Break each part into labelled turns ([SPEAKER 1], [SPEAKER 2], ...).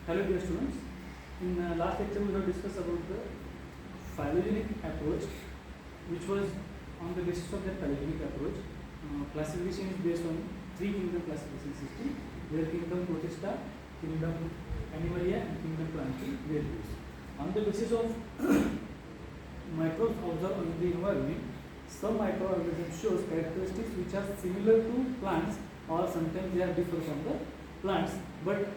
[SPEAKER 1] Hello dear students, in last lecture we have discussed about the phylogenetic approach, which was on the basis of that phylogenetic approach. Classification is based on three kingdom classification system, where kingdom Protista, kingdom Animalia and kingdom Plantae were used. On the basis of microbes observed in the environment, some microorganisms shows characteristics which are similar to plants or sometimes they are different from the plants, but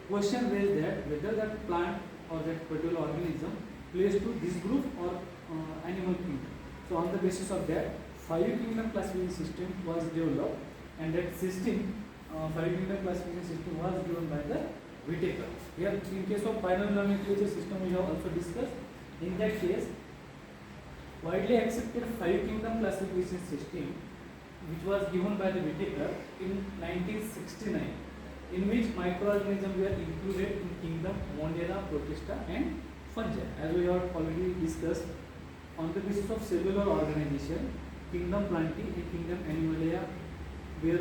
[SPEAKER 1] question raised that whether that plant or that particular organism plays to this group or animal kingdom. So on the basis of that, five kingdom classification system was developed, and that system, five kingdom classification system was given by the Whittaker. Here in case of binary nomenclature system we have also discussed. In that case, widely accepted five kingdom classification system which was given by the Whittaker in 1969, in which microorganisms were included in kingdom Monera, Protista and fungi. As we have already discussed, on the basis of cellular organization, kingdom Plantae and kingdom Animalia were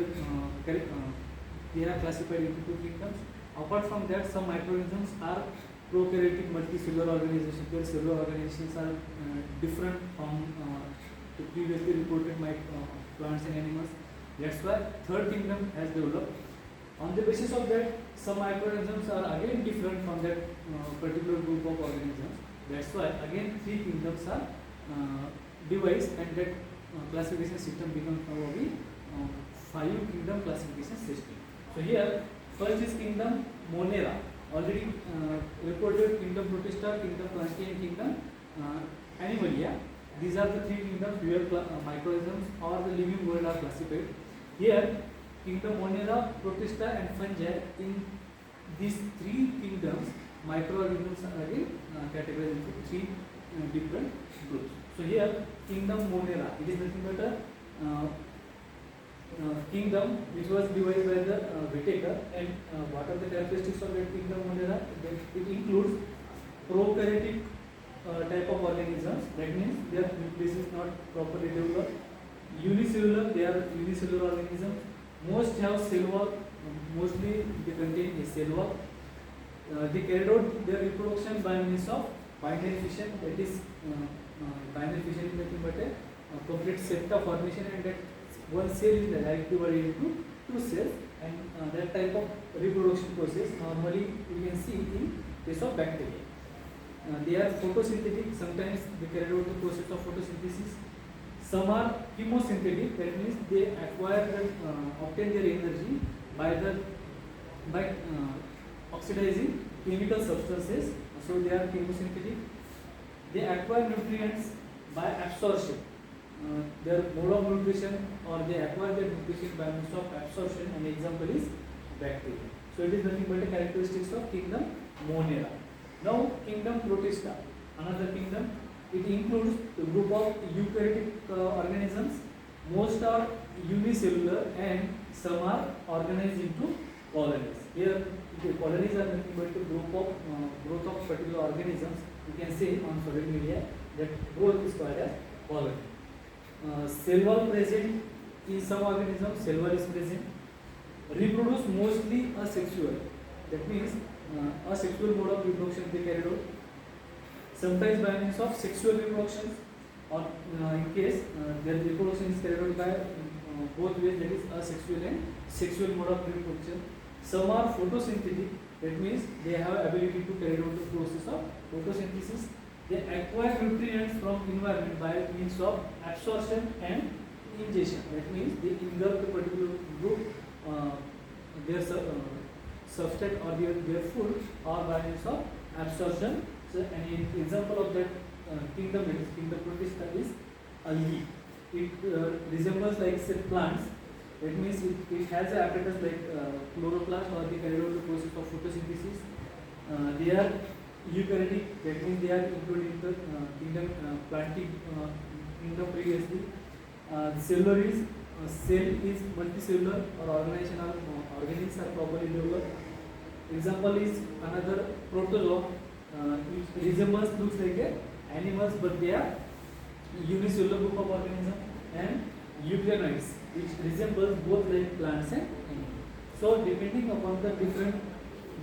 [SPEAKER 1] they are classified into two kingdoms. Apart from that, some microorganisms are prokaryotic multicellular organizations. Their cellular organizations are different from the previously reported plants and animals. That's why third kingdom has developed. On the basis of that, some microorganisms are again different from that particular group of organisms. That's why again three kingdoms are devised, and that classification system becomes now a five kingdom classification system. So here first is kingdom Monera, already reported kingdom Protista, kingdom Plantae and kingdom Animalia. These are the three kingdoms where microorganisms or the living world are classified. Here kingdom Monera, Protista and fungi, in these three kingdoms microorganisms are again categorized into three different groups. So here kingdom Monera, it is nothing but a kingdom which was divided by the Whittaker, and what are the characteristics of that kingdom Monera? It includes prokaryotic type of organisms, that means their nucleus is not properly developed. Unicellular, they are unicellular organisms. Most have cell wall, mostly they contain a cell wall. They carried out their reproduction by means of binary fission, that is binary fission is nothing but a complete septa formation, and that one cell is directly divided into two cells, and that type of reproduction process normally we can see in case of bacteria. They are photosynthetic, sometimes they carry out the process of photosynthesis. Some are chemosynthetic, that means they obtain their energy by oxidizing chemical substances. So they are chemosynthetic. They acquire nutrients by absorption. Their mode of nutrition, or they acquire their nutrition by means of absorption. An example is bacteria. So it is nothing but the characteristics of kingdom Monera. Now kingdom Protista, another kingdom. It includes a group of eukaryotic organisms. Most are unicellular and some are organized into colonies. Here the colonies are nothing but the growth of particular organisms. You can say on solid media that growth is called as colony. Cell wall present in some organisms, cell wall is present. Reproduce mostly asexual, that means asexual mode of reproduction they carried out. Sometimes by means of sexual reproduction, or in case their reproduction is carried out by both ways, that is asexual and sexual mode of reproduction. Some are photosynthetic, that means they have ability to carry out the process of photosynthesis. They acquire nutrients from environment by means of absorption and ingestion, that means they ingest the particular group their substrate or their food, or by means of absorption. So an example of that kingdom, that is kingdom Protista, is algae. It resembles like say plants. That means it has an apparatus like chloroplast, or they carry out the process of photosynthesis. They are eukaryotic, that means they are included in the kingdom Plantae kingdom previously. Cellular is cell is multicellular, or organization of organisms are properly developed. Example is another protozoa. It resembles, looks like animals, but they are unicellular group of organisms. And eukaryotes, which resembles both like plants and animals. So depending upon the different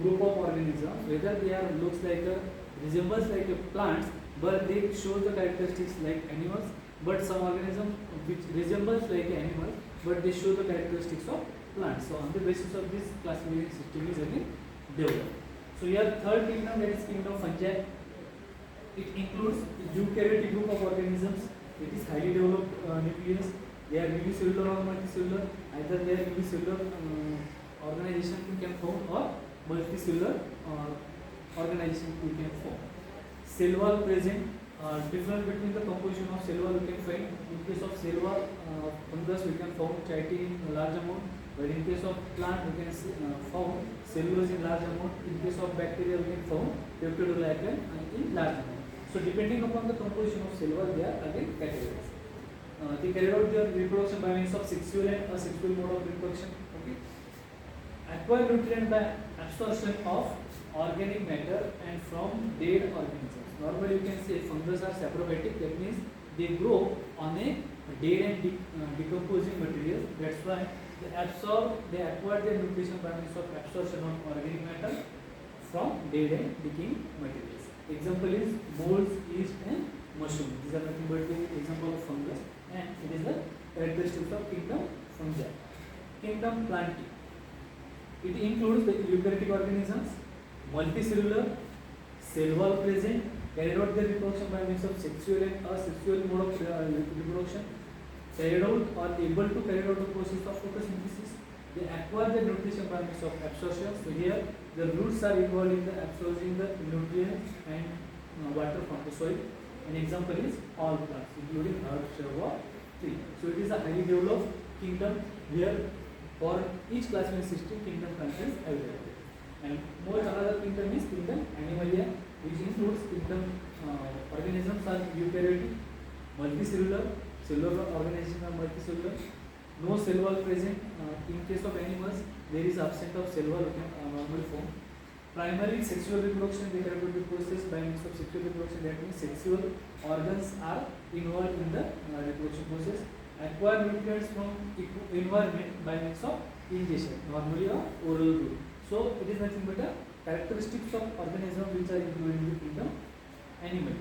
[SPEAKER 1] group of organisms, whether they are looks like a resembles like a plants, but they show the characteristics like animals. But some organism which resembles like an animal, but they show the characteristics of plants. So on the basis of this, classification system is again developed. So here third kingdom, that is kingdom fungi. It includes eukaryotic group of organisms. It is highly developed nucleus. They are unicellular or multicellular. Either they are unicellular organization you can form, or multicellular organization you can form. Cell wall present. Difference between the composition of cell wall you can find. In case of cell wall fungus we can form chitin in large amount, but in case of plant we can form cellulose in large amount. In case of bacteria we can form peptidoglycan in large amount. So depending upon the composition of cell wall, they are again categorized. They carry out their reproduction by means of sexual and asexual mode of reproduction. Okay. Acquire nutrient by absorption of organic matter and from dead organisms. Normally you can say fungus are saprophytic. That means they grow on a dead and decomposing material. That's why they acquire their nutrition by means of absorption of organic matter from dead and decaying materials. Example is molds, yeast and mushroom. These are nothing but the example of fungus, and it is the characteristics of kingdom fungi. Kingdom plantae. It includes the eukaryotic organisms, multicellular, cell wall present, carried out their reproduction by means of sexual and asexual mode of reproduction, carried out or able to carry out the process of photosynthesis. They acquire the nutrition by means of absorption. So here the roots are involved in the absorbing the nutrients and water from the soil. An example is all plants, including herb, shrub or tree. So it is a highly developed kingdom where for each classification system kingdom contains available. And more another kingdom is kingdom Animalia, which includes kingdom organisms are eukaryotic, multicellular, cellular organization are multicellular, no cell wall present. In case of animals, there is absence of cell wall in normal form. Primary sexual reproduction, they carry out the process by means of sexual reproduction. That means sexual organs are involved in the reproduction process. Acquire nutrients from environment by means of ingestion, normally or oral route. So it is nothing but a characteristics of organism which are included in the kingdom animal.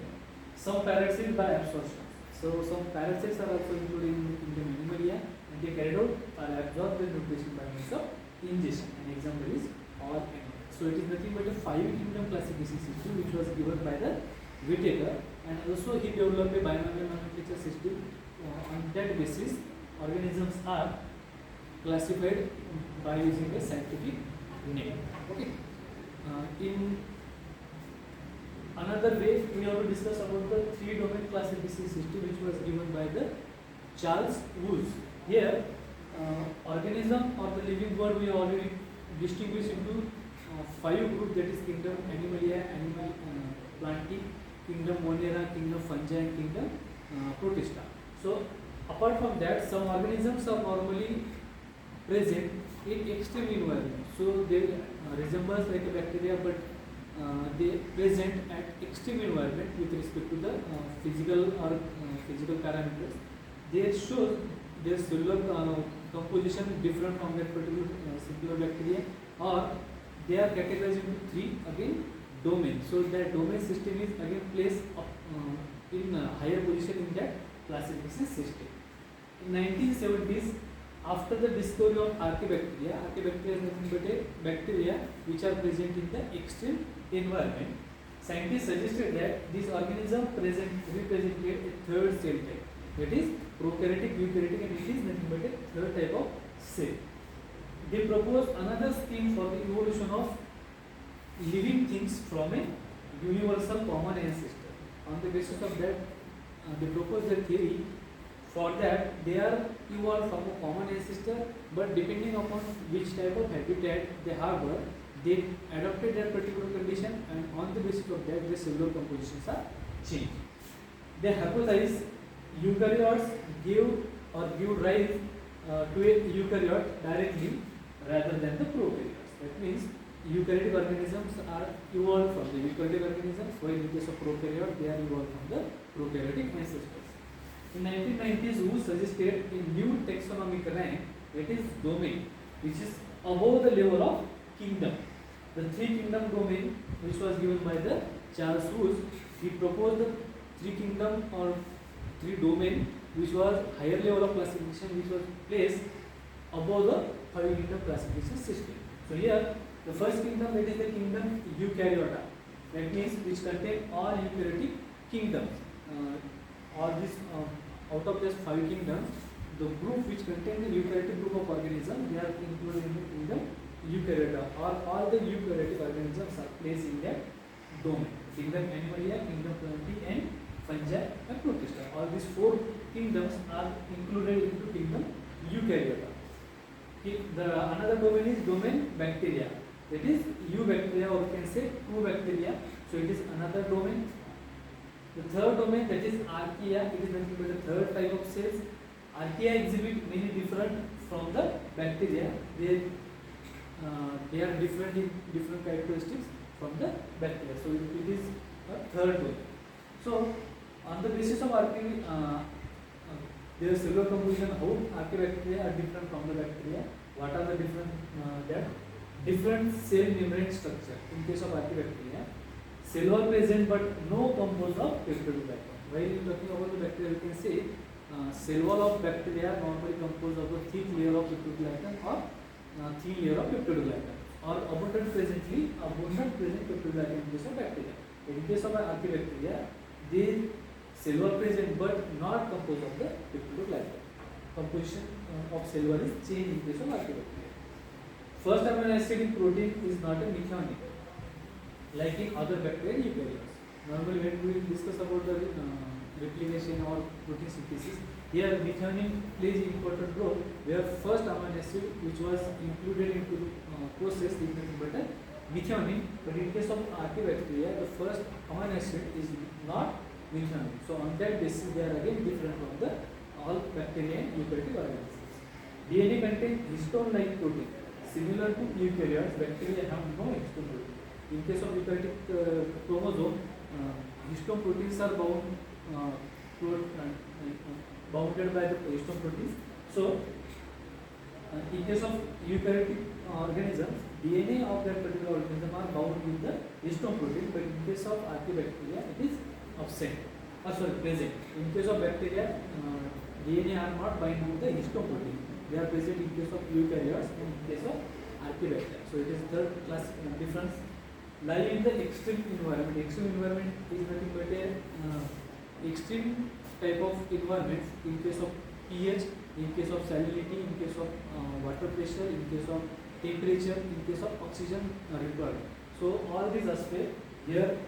[SPEAKER 1] Some parasites by absorption. So some parasites are also included in the kingdom Animalia, and they carried out or absorb the nutrition by means of ingestion. An example is all animals. So it is nothing but a 5-kingdom classification system which was given by the Whittaker, and also he developed a binomial nomenclature system. On that basis, organisms are classified by using a scientific name. Okay. In another way, we have to discuss about the 3-domain classification system which was given by the Charles Wood. Here, organism or the living world we have already distinguished into 5 groups, that is kingdom Animalia, animal plantae, kingdom Monera, kingdom fungi, and kingdom Protista. So apart from that, some organisms are normally present in extreme environment. So they resembles like a bacteria, but they present at extreme environment with respect to the physical parameters. They show their cellular composition different from that particular simpler bacteria, or they are categorized into 3 again domains. So that domain system is again placed in a higher position in that classification system. In 1970s, after the discovery of Archaebacteria is nothing but a bacteria which are present in the extreme environment. Scientists suggested that this organism represented a third cell type, that is prokaryotic, eukaryotic, and it is nothing but a third type of cell. They proposed another scheme for the evolution of living things from a universal common ancestor. On the basis of that, they proposed a theory. For that, they are evolved from a common ancestor, but depending upon which type of habitat they harbor, they adopted that particular condition, and on the basis of that, their cellular compositions are changed. They hypothesized eukaryotes give rise to a eukaryote directly rather than the prokaryotes. That means eukaryotic organisms are evolved from the eukaryotic organisms, while in case of prokaryote, they are evolved from the prokaryotic ancestors. In 1990s, Wu suggested a new taxonomic rank, that is domain, which is above the level of kingdom. the three kingdom domain which was given by the Charles Wood. He proposed the three kingdom or three domain which was higher level of classification, which was placed above the five kingdom classification system. So here the first kingdom, that is the kingdom Eukaryota, that means which contain all eukaryotic kingdoms. All this out of just five kingdoms, the group which contain the eukaryotic group of organisms, they are included in the kingdom Eukaryota, or all the eukaryotic organisms are placed in that domain. Kingdom Animalia, kingdom Plantae and Fungi and Protista. All these four kingdoms are included into kingdom Eukaryota. Another domain is domain Bacteria. That is Eubacteria, or we can say Cubacteria. So it is another domain. The third domain, that is Archaea. It is nothing but the third type of cells. Archaea exhibit many different from the bacteria. They are different in different characteristics from the bacteria. So it is a third domain. So on the basis of Archaea, their cellular composition, how Archaebacteria are different from the bacteria. What are the different cell membrane structure? In case of Archaebacteria, cell wall present but no composed of peptidoglycan. While talking about the bacteria, we can say cell wall of bacteria are normally composed of a thick layer of peptidoglycan or thin layer of peptidoglycan, or abundant present peptidoglycan in case of bacteria. In case of Archaebacteria, they cell wall present but not composed of the peptidoglycan. Composition of cell wall is changed in case of Archaebacteria. First amino acid in protein is not a methionine like in other bacteria and eukaryotes. Normally when we discuss about the replication or protein synthesis, here methionine plays an important role, where first amino acid which was included into the process is nothing but a methionine. But in case of Archaebacteria, the first amino acid is not methionine. So on that basis, they are again different from the all bacteria and eukaryotic organisms. DNA contains histone-like protein. Similar to eukaryotes, bacteria have no histone protein. In case of eukaryotic chromosome, histone proteins are bounded by the histone proteins. So in case of eukaryotic organisms, DNA of that particular organism are bound with the histone protein, but in case of Archaebacteria, it is absent. Present. In case of bacteria, DNA are not bound with the histone protein. They are present in case of eukaryotes and in case of Archaebacteria. So it is third class difference. Live in the extreme environment. Extreme environment is nothing but a extreme type of environment in case of pH, in case of salinity, in case of water pressure, in case of temperature, in case of oxygen requirement. So all these aspects here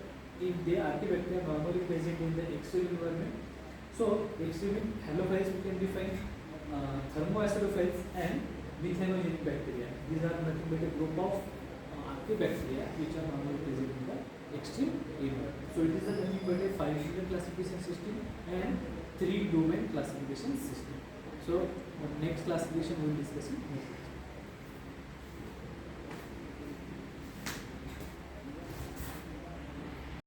[SPEAKER 1] in the Archaebacteria normally present in the extreme environment. So extreme halophiles we can define, thermoacidophiles and methanogenic bacteria. These are nothing but a group of Archaebacteria which are normally present in the extreme environment. So it is nothing but a 5-kingdom classification system and 3-domain classification system. So next classification we will discuss it.